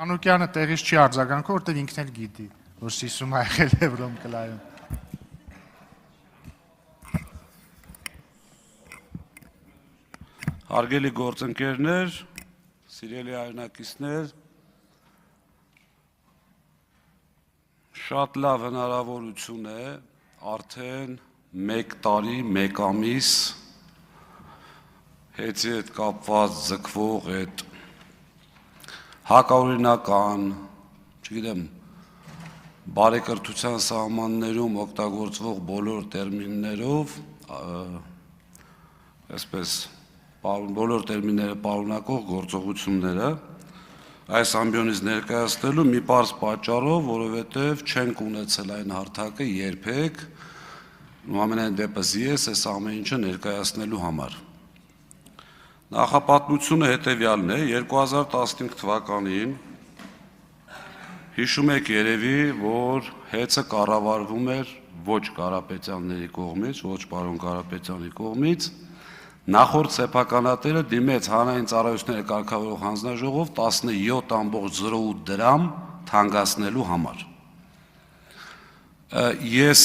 Մանուկյանը տեղից չի արձագանքում, որտեղ ինքն էլ գիտի, որ Սիսում եղել է Վրոմկլայում։ Հարգելի գործընկերներ, սիրելի հայրենակիցներ, շատ լավ հնարավորություն է արդեն 1 տարի, 1 ամիս հետի հետ կապված ձգվող այդ հակաօրինական, չգիտեմ, բարեկրթության սահմաններում օգտագործվող բոլոր տերմիններով, այսպես բոլոր տերմինները պարունակող գործողությունները այս ամբիոնից ներկայացնելու մի պարզ պատճառով, որովհետև չենք ունեցել այն հարթակը երբեք, ամենայն դեպս ես այս ամեն ինչը ներկայացնելու համար։ Նախապատմությունը հետևյալն է, 2015 թվականին հիշում եք երևի, որ հեծը կառավարվում էր ոչ Կարապետյանների կողմից, ոչ պարոն Կարապետյանի կողմից, նախորդ սեփականատերը դիմեց հանրային ծառայությունների կարգավորող հանձնաժողով 17.08 դրամ թանկացնելու համար։ Ես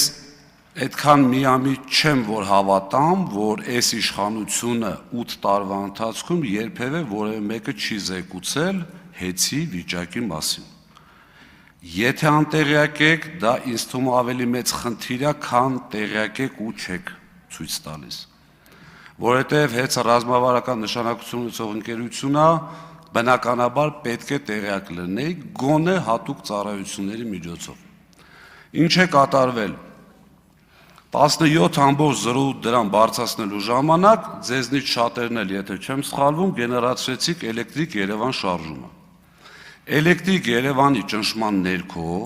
այդքան միամիտ չեմ, որ հավատամ, որ այս իշխանությունը 8 տարվա ընթացքում երբևէ որևէ մեկը չի զեկուցել հեծի վիճակի մասին։ Եթե անտեղյակ եք, դա ինձ թվում ավելի մեծ խնդիր է, քան տեղյակ եք ու չեք ցույց տալիս։ Որովհետև հեծը ռազմավարական նշանակություն ունեցող ընկերություն է, բնականաբար պետք է տեղյակ լինի գոնե հատուկ ծառայությունների միջոցով։ Ինչ է կատարվել։ 17.08 դրամ բարձրացնելու ժամանակ ձեզնից շատերն էլ, եթե չեմ սխալվում, գեներացրեցիք Էլեկտրիկ Երևան շարժումը։ Էլեկտրիկ Երևանի ճնշման ներքո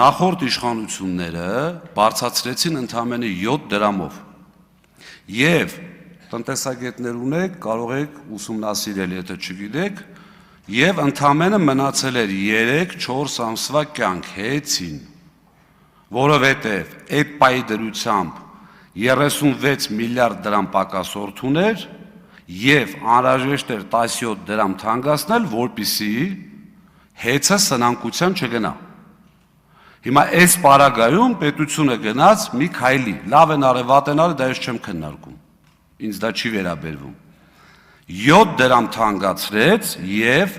նախորդ իշխանությունները բարձրացրեցին ընդամենը 7 դրամով։ Եվ տնտեսագետներ ունեք, կարող եք ուսումնասիրել, եթե չգիտեք, եւ ընդամենը մնացել էր 3-4 ամսվա կյանք հեծին, որովհետեւ այդ պայդրությամբ 36 միլիարդ դրամ պակասորդ ուներ եւ անհրաժեշտ էր 17 դրամ թանկացնել, որպեսզի հեծը սնանկության չգնա։ Հիմա այս պարագայում պետությունը գնաց մի քայլի, լավ են արել, վատ են արել, դա ես չեմ քննարկում, ինձ դա չի վերաբերվում։ 7 դրամ թանկացրեց եւ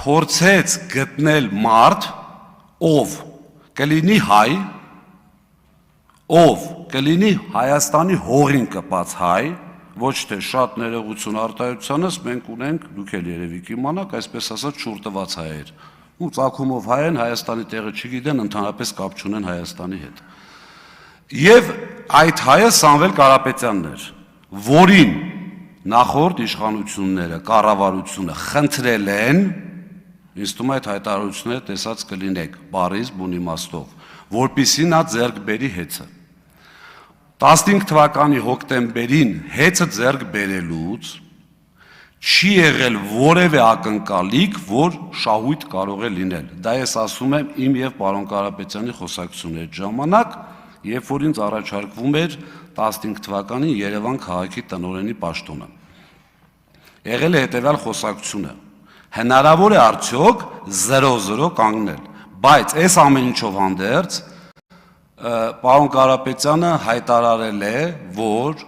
փորձեց գտնել մարդ, ով կլինի հայ, ով կլինի Հայաստանի հողին կպած հայ, ոչ թե շատ ներողություն արտահայտությանս, մենք ունենք, դուք էլ երևի կիմանաք, այսպես ասած շուրտված հայեր, ու ծագումով հայ են, Հայաստանի տեղը չգիտեն, ընդհանրապես կապ չունեն Հայաստանի հետ։ Եվ այդ հայը Սամվել Կարապետյանն էր, որին նախորդ իշխանությունները, կառավարությունը խնդրել են, ինձ թվում է այդ հայտարարությունները տեսած կլինեք, բառից բուն իմաստով, որպեսզի նա ձեռք բերի հեծը։ 15 թվականի հոկտեմբերին հեծը ձեռք բերելուց չի եղել որևէ ակնկալիք, որ շահույթ կարող է լինել։ Դա ես ասում եմ իմ եւ պարոն Կարապետյանի խոսակցությունների ժամանակ, երբ որ ինձ առաջարկվում էր 15 թվականին Երևան քաղաքի տնօրենի պաշտոնը։ Եղել է հետևյալ խոսակցությունը. հնարավոր է արդյոք 0-0 կանգնել, բայց այս ամեն ինչով հանդերձ պարոն Կարապետյանը հայտարարել է, որ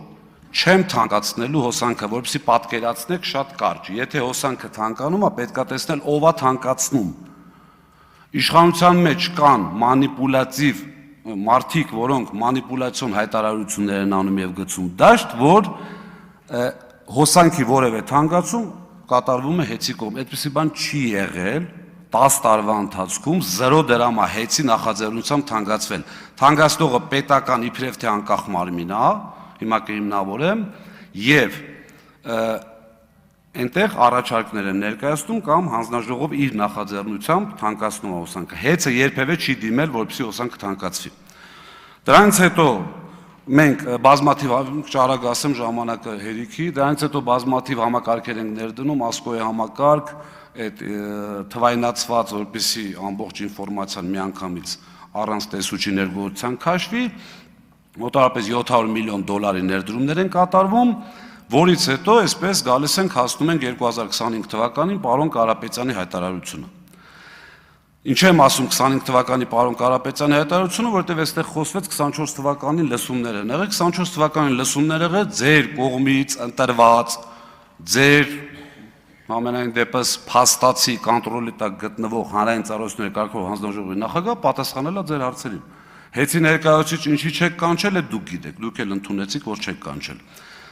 չեմ թանկացնելու հոսանքը, որպեսզի պատկերացնեք շատ կարճ։ Եթե հոսանքը թանկանում է, պետք է տեսնել ով է թանկացնում։ Իշխանության մեջ կան մանիպուլատիվ մարդիկ, որոնք մանիպուլյացիոն հայտարարություններ են անում եւ գցում դաշտ, որ հոսանքի որևէ թանկացում կատարվում է հեծի կողմից։ Այդպիսի բան չի եղել 10 տարվա ընթացքում 0 դրամա հեծի նախաձեռնությամբ թանկացվել։ Թանկացնողը պետական իբրև թե անկախ մարմին է, հիմա կհիմնավորեմ, եւ այնտեղ առաջարկներ են ներկայացնում կամ հանձնաժողով իր նախաձեռնությամբ թանկացնում է հոսանքը։ Հեծը երբևէ չի դիմել, որպեսզի հոսանքը թանկացվի։ Դրանից հետո մենք բազմաթիվ, ճարագ ասեմ ժամանակը հերիքի, դրանից հետո բազմաթիվ համակարգեր ենք ներդնում, ասկոյի համակարգ, այդ թվայնացված, որպեսզի ամբողջ ինֆորմացիան միանգամից առանց տեսուչի ներգործության քաշվի, մոտավորապես $700 միլիոն ներդրումներ են կատարվում, որից հետո այսպես գալիս ենք հասնում ենք 2025 թվականին պարոն Կարապետյանի հայտարարությունը։ Ինչ եմ ասում 25 թվականի պարոն Կարապետյանի հայտարարությունը, որտեղ այստեղ խոսվեց 24 թվականին լսումներ են եղել, 24 թվականին լսումներ եղել ձեր կողմից ընտրված, ձեր ամենայն դեպս փաստացի կոնտրոլի տակ գտնվող հանրային ծառայությունների կարգավորող հանձնաժողովի նախագահ պատասխանել է ձեր հարցերին։ Հեցի ներկայացուցիչ ինչի չեք կանչել, դուք գիտեք, դուք էլ ընդունեցիք, որ չեք կանչել։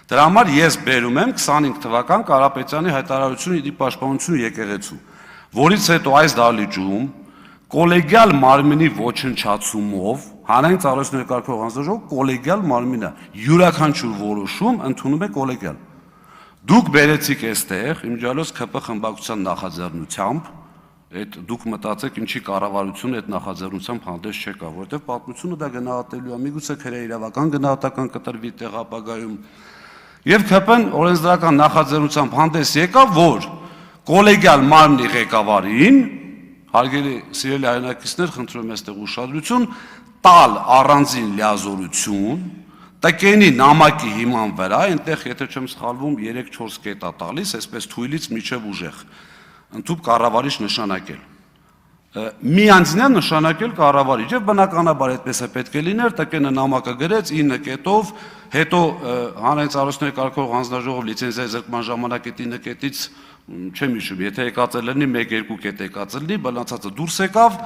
Դրա համար ես բերում եմ 25 թվական Կարապետյանի հայտարարությունը իր պաշտպանություն եկեղեցու, որից հետո այս դահլիճում կոլեգիալ մարմինի ոչնչացումով հանրային ծառայությունների կարգավորող հանձնաժողովը կոլեգիալ մարմին է, յուրաքանչյուր որոշում ընդունում է կոլեգիալ։ Դուք բերեցիք այստեղ իմիջիալոց ԿՊ խմբակցության նախաձեռնությամբ, այդ դուք մտածեք ինչի կառավարությունը այդ նախաձեռնությամբ հանդես չեկա, որովհետև պատմությունը դա գնահատելու է, միգուցե քրե իրավական գնահատական կտրվի տեղ ապագայում։ Եվ ԿՊ-ն օրենսդրական նախաձեռնությամբ հանդես եկավ, որ կոլեգիալ մարմնի ղեկավարին, հարգելի սիրելի հայրենակիցներ, խնդրում եմ այստեղ ուշադրություն, տալ առանձին լիազորություն, տկենի նամակի հիման վրա, այնտեղ, եթե չեմ սխալվում, 3-4 կետ է տալիս, այսպես թույլից միջև ուժեղ, ընդհուպ կառավարիչ նշանակել։ Մի անձինա նշանակել կառավարիչ, եւ բնականաբար այդպես է պետք է լիներ, տկենը նամակը գրեց 9 կետով, հետո հանրային ծառայությունների կարգավորող հանձնաժողով լիցենզիայի զրկման ժամանակ այդ 9 կետից չեմ հիշում, եթե եկած լինի 1-2 կետ եկած լինի, բալանցածը դուրս եկավ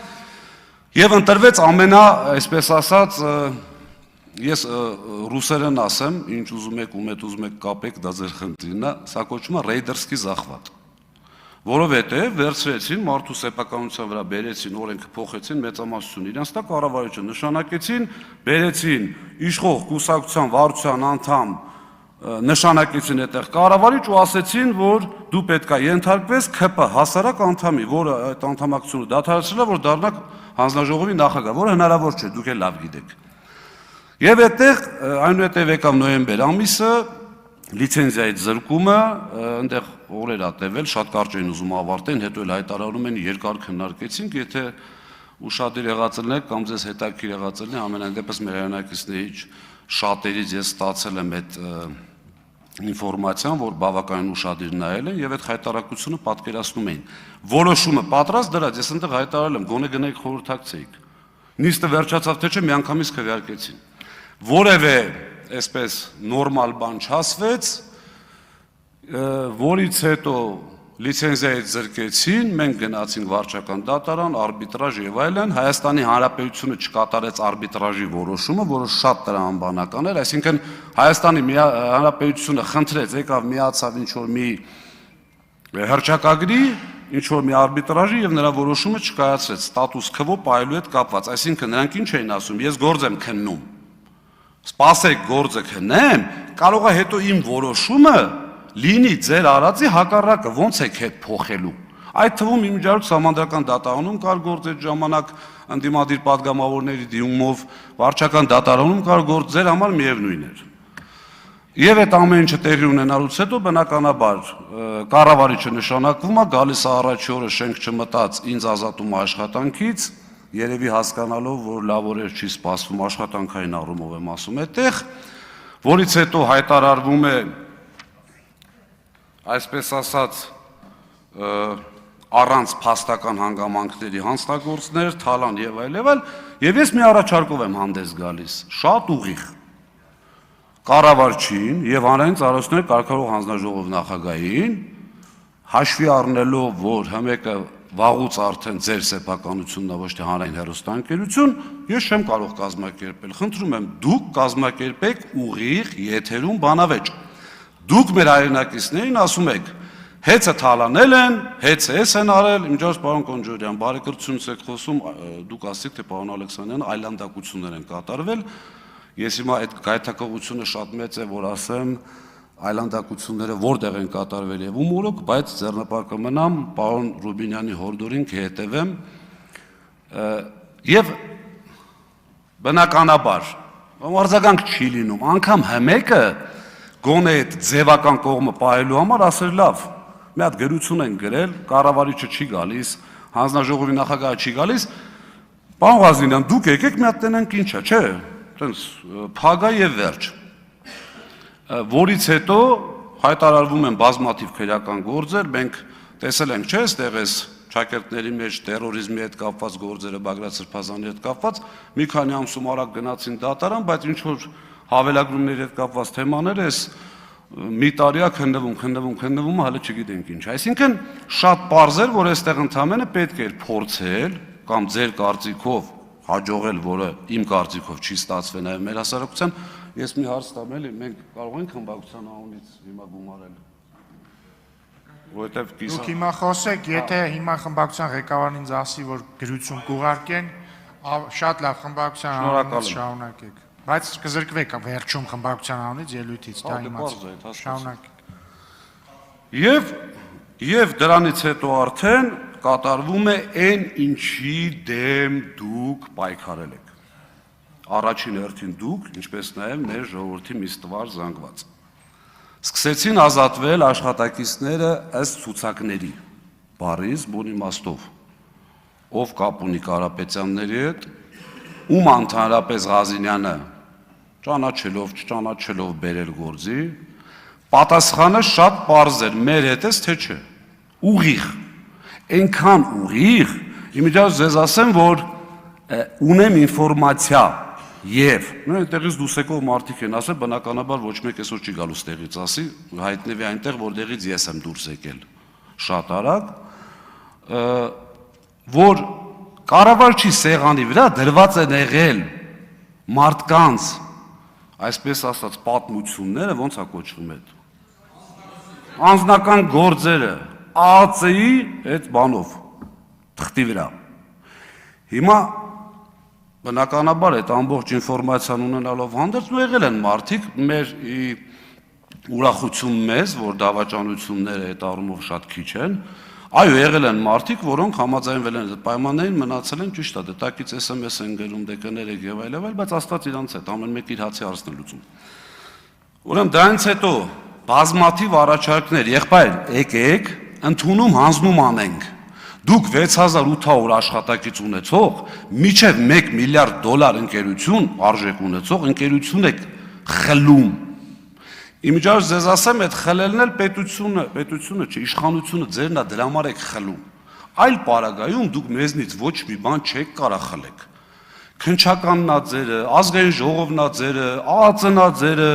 եւ ընտրվեց ամենա, այսպես ասած, ես ռուսերեն ասեմ, ինչ ուզում եք, ում հետ ուզում եք կապեք, դա ձեր խնդիրն է, սա կոչվում է ռեյդերսկի զախվատ։ Որովհետև վերցրեցին մարդու սեփականության վրա բերեցին, օրենքը փոխեցին, մեծամասնություն իրենց տակ կառավարիչը նշանակեցին, բերեցին իշխող կուսակցության վարչության անդամ, նշանակեցին այդտեղ կառավարիչ ու ասեցին, որ դու պետք է ենթարկվես ԿՊ հասարակ անդամի, որը այդ անդամակցությունը դադարեցրել է, որ դառնա հանձնաժողովի նախագահ, որը հնարավոր չէ, դուք էլ լավ գիտեք։ Եվ այդտեղ այնուհետև եկավ նոյեմբեր ամիսը, լիցենզիայի զրկումը, այնտեղ օրեր ա տևել, շատ կարճ էին ուզում ավարտեն, հետո էլ հայտարարում են երկար քննարկեցինք, եթե ուշադիր եղած ելնեք կամ ձեզ հետաքրքիր եղած ելնի, ամենայն դեպս մեր հայրենակիցներից շատերից ես ստացել եմ այդ ինֆորմացիան, որ բավականին ուշադիր նայել են եւ այդ հայտարարությունը պատկերացնում էին։ Որոշումը պատրաստ դրած, ես այնտեղ հայտարարել եմ, գոնե գնայիք խորհրդակցեիք։ Նիստը վերջացավ թե չէ, միանգամից քվեարկեցին։ Որևէ այսպես նորմալ բան չասվեց, որից հետո լիցենզիայից զրկեցին, մենք գնացինք վարչական դատարան, արբիտրաժ եւ այլն, Հայաստանի Հանրապետությունը չկատարեց արբիտրաժի որոշումը, որը շատ տրամաբանական էր, այսինքն Հայաստանի Հանրապետությունը խնդրեց, եկավ միացավ ինչ-որ մի հռչակագրի, ինչ-որ մի արբիտրաժի եւ նրա որոշումը չկայացրեց, ստատուս քվո պայելու հետ կապված, այսինքն նրանք ինչ էին ասում, ես գործ եմ քննում, սպասեք գործը քննեմ, կարող է հետո իմ որոշումը լինի ձեր արածի հակառակը, ոնց եք հետ փոխելու։ Այդ թվում իմիջիալոց համանդրական դատարանում կար գործ այդ ժամանակ ընդդիմադիր պատգամավորների դիմումով, վարչական դատարանում կար գործ, ձեր համար միևնույն էր։ Եվ այդ ամեն ինչը տեղի ունենալուց հետո բնականաբար կառավարիչը նշանակվում է, գալիս է առաջի օրը շենք չմտած, ինձ ազատում է աշխատանքից, երևի հասկանալով, որ լավ օրեր չի սպասվում, աշխատանքային առումով եմ ասում այդտեղ, որից հետո հայտարարվում է այսպես ասած առանց փաստական հանգամանքների հանձնագործներ, թալան եւ այլ, եւ ես մի առաջարկով եմ հանդես գալիս, շատ ուղիղ կառավարչին եւ հանրային ծառայությունների կարգավորող հանձնաժողով նախագահին, հաշվի առնելով, որ հմեկը վաղուց արդեն ձեր սեփականությունն է, ոչ թե հանրային հեռուստաընկերություն, ես չեմ կարող կազմակերպել, խնդրում եմ, դուք կազմակերպեք ուղիղ եթերում բանավեճ։ Դուք մեր հայրենակիցներին ասում եք, հեծը թալանել են, հեծը էս են արել, իմիջիալոց պարոն Կոնջորյան, բարեկրությունից եք խոսում, դուք ասիք, թե պարոն Ալեքսանյան, այլանդակություններ են կատարվել, ես հիմա այդ գայթակղությունը շատ մեծ է, որ ասեմ, այլանդակությունները որտեղ են կատարվել եւ ում օրոք, բայց ձեռնպարկը մնամ, պարոն Ռուբինյանի հորդորին կհետևեմ եւ բնականաբար արձագանք չի լինում, անգամ հմեկը գոնե այդ ձևական կողմը պահելու համար ասել լավ, մի հատ գրություն են գրել, կառավարիչը չի գալիս, հանձնաժողովի նախագահը չի գալիս, պարոն Ղազնինյան, դուք եկեք մի հատ տենենք ինչա, չէ, տենց փագա եւ վերջ։ Որից հետո հայտարարվում են բազմաթիվ քրեական գործեր, մենք տեսել ենք, չէ՞, այստեղ էս ճակերտների մեջ տերորիզմի հետ կապված գործերը, Բագրատ Սրբազանի հետ կապված, մի քանի ամսում արագ գնացին դատարան, բայց ինչ որ հավելագրումների հետ կապված թեմաներ էս մի տարիա քննվում, հələ չգիտենք ինչ։ Այսինքն շատ պարզ էր, որ այստեղ ընդամենը պետք էր փորձել կամ ձեր կարծիքով հաջողել, որը իմ կարծիքով չի ստացվել նաև մեր հասարակության, ես մի հարց տամ էլի, մենք կարող ենք խմբակցության անունից հիմա գումարել։ Որովհետև Դուք հիմա խոսեք, եթե հիմա խմբակցության ղեկավարն ինձ ասի, որ գրություն կուղարկեն, շատ լավ խմբակցության անունից շարունակեք։ Բայց կզրկվեք վերջում խմբակցության անունից ելույթից, դա իմաց։ Շարունակեք։ Եվ դրանից հետո արդեն կատարվում է այն ինչի դեմ դուք պայքարել եք։ Առաջին հերթին դուք, ինչպես նաև մեր ժողովրդի միստվար զանգված։ Սկսեցին ազատվել աշխատակիցները ըստ ցուցակների, բառից բուն իմաստով, ով կապ ունի Կարապետյանների հետ, ում ընդհանրապես Ղազինյանը ճանաչելով, չճանաչելով բերել գործի, պատասխանը շատ պարզ էր, մեր հետ էս թե չէ, ուղիղ, այնքան ուղիղ, իմիջիայլոց ձեզ ասեմ, որ ունեմ ինֆորմացիա եւ այնտեղից դուսեկով մարդիկ են ասել, բնականաբար ոչ մեկ այսօր չի գալու ստեղից ասի, հայտնվի այնտեղ, որտեղից ես եմ դուրս եկել շատ արագ, որ կառավարչի սեղանի վրա դրված են եղել մարդկանց, այսպես ասած, պատմությունները, ոնց է կոչվում այդ, անձնական գործերը, ԱԱՑ-ի այդ բանով, թղթի վրա։ Հիմա բնականաբար այդ ամբողջ ինֆորմացիան ունենալով հանդերձ ու եղել են մարդիկ, մեր ուրախություն մեզ, որ դավաճանությունները այդ առումով շատ քիչ են, այո, եղել են մարդիկ, որոնք համաձայնվել են այդ պայմաններին, մնացել են ճիշտ է, դետակից SMS են գրում, դեկաներեք եւ այլ, բայց Աստված իրանց հետ ամեն մեկ իր հացի հարցն է լուծում։ Ուրեմն դրանից հետո բազմաթիվ առաջարկներ, եղբայր, եկեք, ընդունում հանձնում անենք։ Դուք 6800 աշխատակից ունեցող, մինչև $1 միլիարդ ընկերություն, արժեք ունեցող ընկերություն եք խլում։ Իմիջիայլոց ձեզ ասեմ, այդ խլելն էլ պետությունը չէ, իշխանությունը ձերն է դրա համար եք խլում։ Այլ պարագայում դուք մեզնից ոչ մի բան չեք կարող խլեք։ Քննչականն է ձերը, ազգային ժողովն է ձերը, ԱԱՑ-ն է ձերը,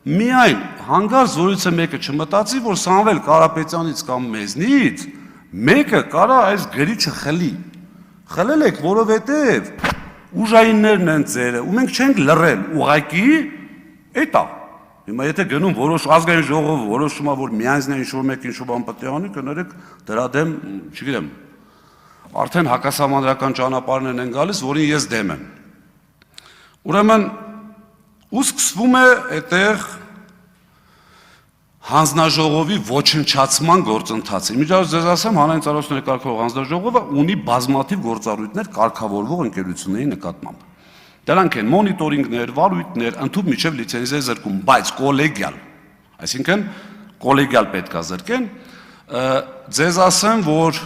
միայն հանգարց որից մեկը չմտածի, որ Սամվել Կարապետյանից կամ մեզնից մեկը կարա այս գրիչը խլի։ Խլել եք, որովհետև ուժայիններն են ձերը, ու մենք չենք լռել, ուղղակի էտա։ Հիմա եթե գնում որոշ ազգային ժողովը որոշում է, որ միանձնյա ինչ-որ մեկ ինչ-որ բան պետք է անի, կներեք դրա դեմ, չգիտեմ, արդեն հակասահմանադրական ճանապարհներն են գալիս, որին ես դեմ եմ։ Ուրեմն ու սկսվում է այդտեղ հանձնաժողովի ոչնչացման գործընթացը։ Իմիջիայլոց ձեզ ասեմ, հանրային ծառայությունների կարգավորող հանձնաժողովը ունի բազմաթիվ գործառույթներ կարգավորվող ընկերությունների նկատմամբ։ Դրանք են մոնիտորինգներ, վարույթներ, ընդհանուր միջև լիցենզիա զրկում, բայց կոլեգիալ, այսինքն կոլեգիալ պետք է զրկեն, ձեզ ասեմ, որ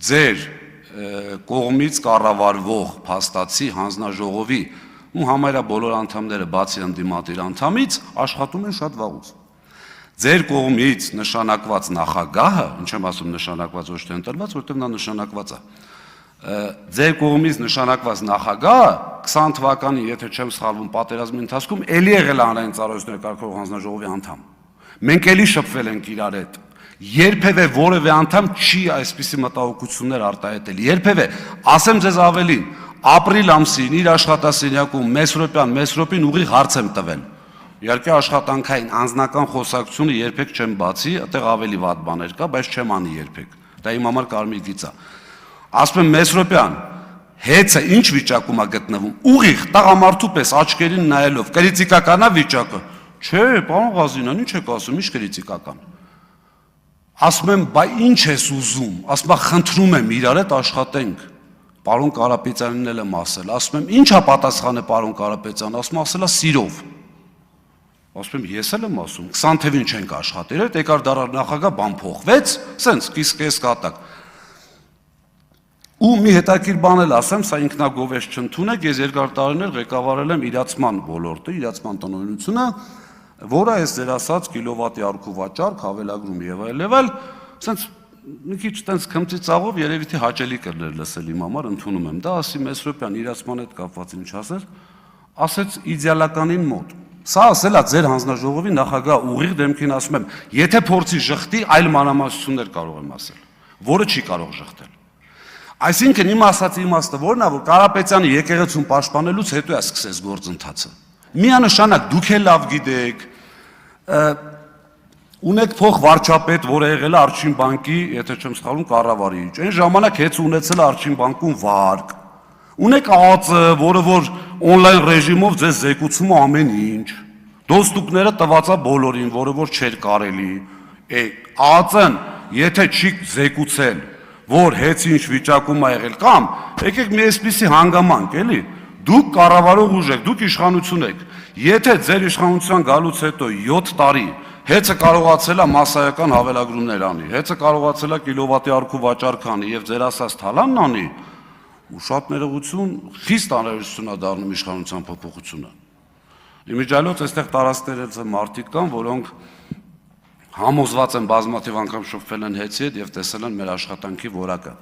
ձեր կողմից կառավարվող փաստացի հանձնաժողովի ու համարյա բոլոր անդամները բացի ընդդիմադիր անդամից աշխատում են շատ վաղուց։ Ձեր կողմից նշանակված նախագահը, ինչ եմ ասում նշանակված ոչ թե ընտրված, որտեղ նա նշանակված է։ Ձեր կողմից նշանակված նախագահը 20 թվականին, եթե չեմ սխալվում, պատերազմի ընթացքում էլի եղել հանրային ծառայությունների կարգավորող հանձնաժողովի անդամ։ Մենք էլի շփվել ենք իրար հետ։ Երբևէ որևէ անդամ չի այսպիսի մտահոգություններ արտահայտել։ Երբևէ, ասեմ ձեզ ավելին, ապրիլ ամսին իր աշխատասենյակում Մեսրոպին ուղիղ հարց եմ տվել։ Իհարկե աշխատանքային անձնական խոսակցությունը երբեք չեմ բացի, այդտեղ ավելի վատ բաներ կա, բայց չեմ անի երբեք։ Դա իմ համար կարմիր գիծ է։ Ասում եմ Մեսրոպյան, հեծը ինչ վիճակում է գտնվում։ Ուղիղ տղամարդու պես աչքերին նայելով, կրիտիկական է վիճակը։ Չէ, պարոն Ղազինյան, ինչ եք ասում, ինչ կրիտիկական։ Ասում եմ, բայ ինչ ես ուզում։ Ասում եմ, խնդրում եմ իրար հետ աշխատենք։ Պարոն Կարապետյանին էլ եմ ասել։ Ասում եմ, ի՞նչ է պատասխանը պարոն Կարապետյան, ասում ասել է սիրով։ Ասում եմ, ես էլ եմ ասում, 20 թվին չենք աշխատել, այդ եկար դարար նախագահ բան փոխվեց, սենց կիս կատակ։ Ու մի հետաքրքիր բան էլ ասեմ, սա ինքնագովեշ չընդունեք, ես երկար տարիներ ղեկավարել եմ իրացման ոլորտը, իրացման տնօրինությունը, որը այս ձեր ասած կիլովատի արքու վաճառք, հավելագրում եւ այլ, ասենց մի քիչ տենց քմծիծաղով երևի թե հաճելի կլներ լսել իմ համար, ընդունում եմ դա, ասի Մեսրոպյան իրացման հետ կապված ինչ ասեր, ասեց իդեալականին մոտ։ Սա ասելա ձեր հանձնաժողովի նախագահ ուղիղ դեմքին ասում եմ, եթե փորձի ժխտի, այլ մանրամասնություններ կարող եմ ասել, որը չի կարող ժխտել։ Այսինքն իմ ասած իմաստը որն է, որ Կարապետյանի եկեղեցուն պաշտպանելուց հետո է սկսես գործընթացը։ Միանշանակ դուք էլ լավ գիտեք, ունեք փող վարչապետ, որը եղել է Արջին բանկի, եթե չեմ սխալվում, կառավարիչ։ Այն ժամանակ հեծ ունեցել է Արջին բանկում վարկ։ Ունեք ԱԱԾ, որը որ օնլայն ռեժիմով ձեզ զեկուցում է ամեն ինչ։ Դոստուկները տված է բոլորին, որը որ չէր կարելի։ ԱԱԾ-ն եթե չի զեկուցել, որ հեծ ինչ վիճակում է եղել, կամ եկեք մի այսպիսի հանգամանք, էլի, դուք կառավարող ուժ եք, դուք իշխանություն եք։ Եթե ձեր իշխանության գալուց հետո 7 տարի հեծը կարողացել է մասսայական հավելագրումներ անի, հեծը կարողացել է կիլովատի արքու վաճառք անի եւ ձեր ասած թալանն անի, ու շատ ներողություն, խիստ անհրաժեշտություն է դառնում իշխանության փոփոխությունը։ Իմիջիայլոց այստեղ տարածքներից մարդիկ կան, որոնք համոզված են բազմաթիվ անգամ շփվել են հեծի հետ եւ տեսել են մեր աշխատանքի որակը։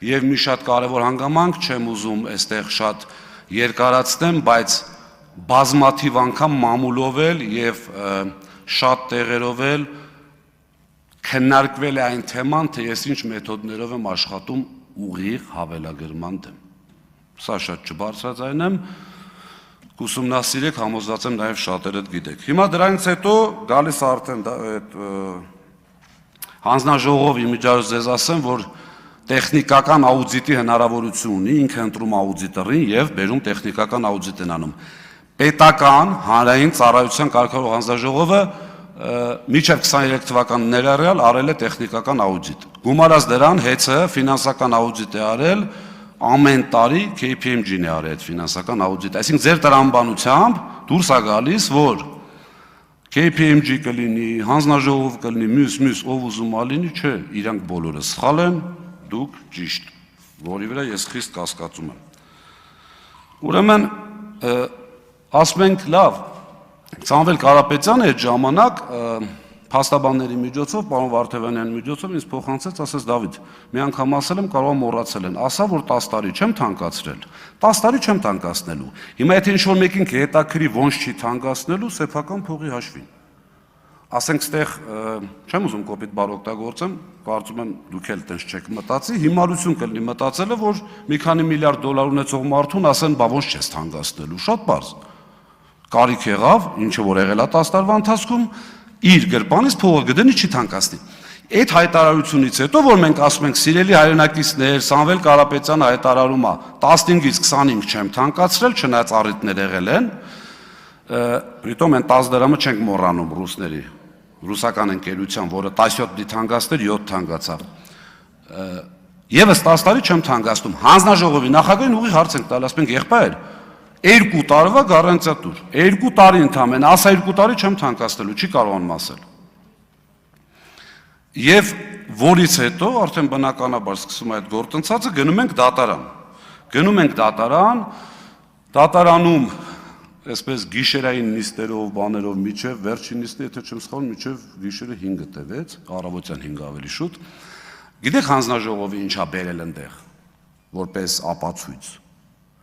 Եվ մի շատ կարեւոր հանգամանք, չեմ ուզում այստեղ շատ երկարացնեմ, բայց բազմաթիվ անգամ մամուլով էլ եւ շատ տեղերով էլ քննարկվել է այն թեման, թե ես ինչ մեթոդներով եմ աշխատում ուղիղ հավելագրման դեմ։ Սա շատ չբարձրաձայնեմ, կուսումնասիրեք, համոզված եմ նաև շատերը գիտեք։ Հիմա դրանից հետո գալիս արդեն այդ հանձնաժողով իմիջիայլոց ձեզ ասեմ, որ տեխնիկական աուդիտի հնարավորություն ունի, ինքը ընտրում աուդիտորին եւ բերում տեխնիկական աուդիտ են անում։ Պետական հանրային ծառայության կարգավորող հանձնաժողովը մինչև 23 թվականն ներառյալ արել է տեխնիկական աուդիտ։ Գումարած դրան հեծը ֆինանսական աուդիտ է արել, ամեն տարի KPMG-ն է արել այդ ֆինանսական աուդիտ։ Այսինքն ձեր տրամաբանությամբ դուրս է գալիս, որ KPMG կլինի, հանձնաժողով կլինի, մյուս ով ուզում ալինի, չէ, իրանք բոլորը սխալ են, դուք ճիշտ, որի վրա ես խիստ կասկածում եմ։ Ուրեմն ասում ենք լավ, Սամվել Կարապետյանը այդ ժամանակ փաստաբանների միջոցով, պարոն Վարդևանյանի միջոցով ինձ փոխանցեց, ասեց Դավիթ, մի անգամ ասել եմ, կարող մոռացել են, ասա որ 10 տարի չեմ թանկացրել, 10 տարի չեմ թանկացնելու։ Հիմա եթե ինչ-որ մեկին կհետաքրի ոնց չի թանկացնելու, սեփական փողի հաշվին։ Ասենք ստեղ չեմ ուզում կոպիտ բառ օգտագործեմ, կարծում եմ դուք էլ տենց չեք մտածի, հիմարություն կլինի մտածելը, որ մի քանի միլիարդ դոլար ունեցող մարդուն ասեն, բա ոնց չես թանկացնելու, շատ պարզ։ Կարիք եղավ, ինչը որ եղել է 10 տարվա ընթացքում, իր գրպանից փողը գտնի չի թանկացնի։ Այդ հայտարարությունից հետո, որ մենք ասում ենք սիրելի հայրենակիցներ, Սամվել Կարապետյանը հայտարարում է 15-ից 25 չեմ թանկացրել, չնայած առիթներ եղել են, պրիտոմ են 10 դրամը չենք մոռանում ռուսների, ռուսական ընկերության, որը 17 դի թանկացներ 7 թանկացավ։ Եվս 10 տարի չեմ թանկացնում։ Հանձնաժողովի նախագահին ուղիղ հարց ենք տալ, ասում ենք եղբայր, 2 տարվա գարանտիա տուր, 2 տարի ընդամենը, ասա 2 տարի չեմ թանկացնելու, չի կարողանում ասել։ Եվ որից հետո արդեն բնականաբար սկսում է այդ գործընթացը, գնում ենք դատարան։ Գնում ենք դատարան, դատարանում այսպես գիշերային նիստերով, բաներով միջև վերջին նիստը, եթե չեմ սխալվում, միջև գիշերը 5-ը տևեց, առավոտյան 5 ավելի շուտ։ Գիտեք հանձնաժողովի ինչա բերել այնտեղ, որպես ապացույց։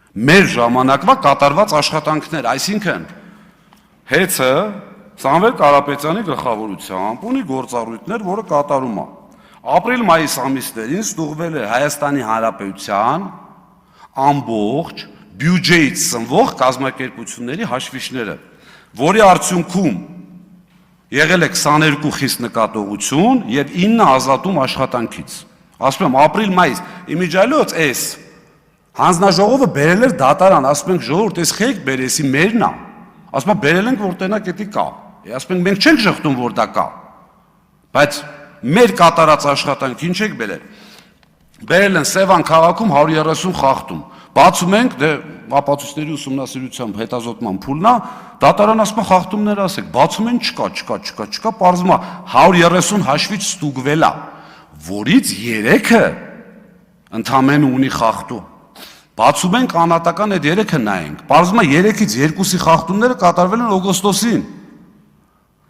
Մեր ժամանակվա կատարված աշխատանքներ, այսինքն հեծը Սամվել Կարապետյանի գլխավորությամբ ունի գործառույթներ, որը կատարում է։ Ապրիլ-մայիս ամիսներին ստուգվել է Հայաստանի Հանրապետության ամբողջ բյուջեից ծնվող կազմակերպությունների հաշվիչները, որի արդյունքում եղել է 22 խիստ նկատողություն եւ 9 ազատում աշխատանքից։ Ասում եմ ապրիլ-մայիս, իմիջիայլոց էս հանձնաժողովը բերել էր դատարան, ասում ենք ժողովուրդ, էս խեք բերեսի մերն է։ Ասում եմ բերել ենք որ տենակ էդի կա։ Ասում ենք մենք չենք շղթում որ դա կա։ Բայց մեր կատարած աշխատանք ինչ եք բերել։ Բերել են Սևան քաղաքում 130 խախտում։ Բացում ենք, դե ապացույցների ուսումնասիրությամբ հետազոտման փուլն է, դատարան ասում է խախտումներ ասեք, բացում են չկա, պարզվում է 130 հաշվիչ ստուգվել է, որից 3-ը ընդամենը ունի խախտում։ Բացում ենք անհատական այդ 3-ը նայենք, պարզվում է 3-ից 2-ի խախտումները կատարվել են օգոստոսին։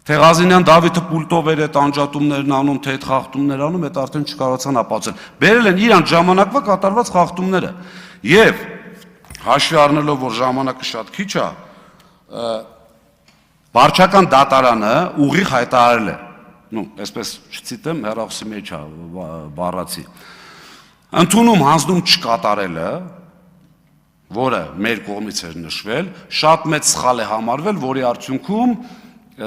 Թեղազինյան Դավիթը պուլտով էր այդ անջատումներն անում, թե այդ խախտումներ անում, այդ արդեն չկարողացան ապացուցել։ Բերել են իրանց ժամանակվա կատարված խախտումները։ Եվ հաշվի առնելով, որ ժամանակը շատ քիչ է, վարչական դատարանը ուղիղ հայտարարել է, այսպես չցիտեմ, հեռախոսի մեջ է բառացի, ընդունում հանձնում չկատարելը, որը մեր կողմից էր նշվել, շատ մեծ սխալ է համարվել, որի արդյունքում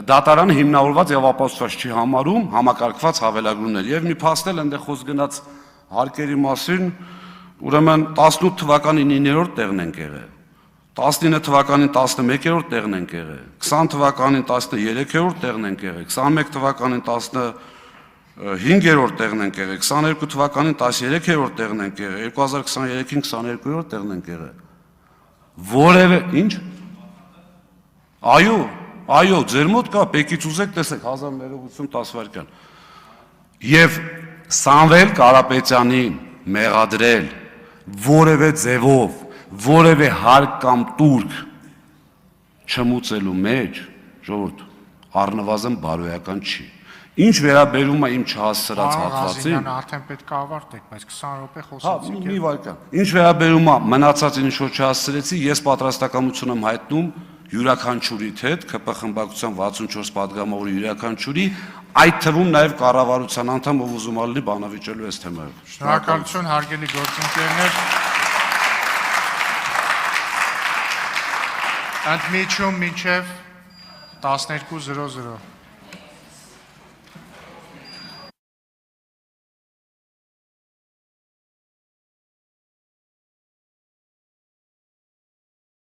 դատարանը հիմնավորված եւ ապացուցված չի համարում համակարգված հավելագրումներ։ Եվ մի փաստել այնտեղ խոսք գնաց հարկերի մասին, ուրեմն 18 թվականին 9-րդ տեղն ենք եղել, 19 թվականին 11-րդ տեղն ենք եղել, 20 թվականին 13-րդ տեղն ենք եղել, 21 թվականին 15-րդ տեղն ենք եղել, 22 թվականին 13-րդ տեղն ենք եղել, 2023-ին 22-րդ տեղն ենք եղել։ Որևէ ինչ։ Այո, ձեր մոտ կա, պեկից ուզեք տեսեք 1080 տասվայրկյան։ Եվ Սամվել Կարապետյանին մեղադրել որևէ ձևով, որևէ հարկ կամ տուրք չմուծելու մեջ, ժողովուրդ, առնվազն բարոյական չի։ Ինչ վերաբերում է իմ չհասցրած հատվածին, արդեն պետք է ավարտեք, բայց 20 րոպե խոսեցիք։ Մի վայրկյան։ Ինչ վերաբերում է մնացածին ինչ որ չհասցրեցի, ես պատրաստակամություն եմ հայտնում յուրաքանչյուրիդ հետ, ԿՊ խմբակցության 64 պատգամավորի յուրաքանչյուրի, այդ թվում նաև կառավարության անդամ, ով ուզում ալնի բանավիճելու այս թեմայով։ Շնորհակալություն, հարգելի գործընկերներ։ Ընդմիջում մինչև 12:00։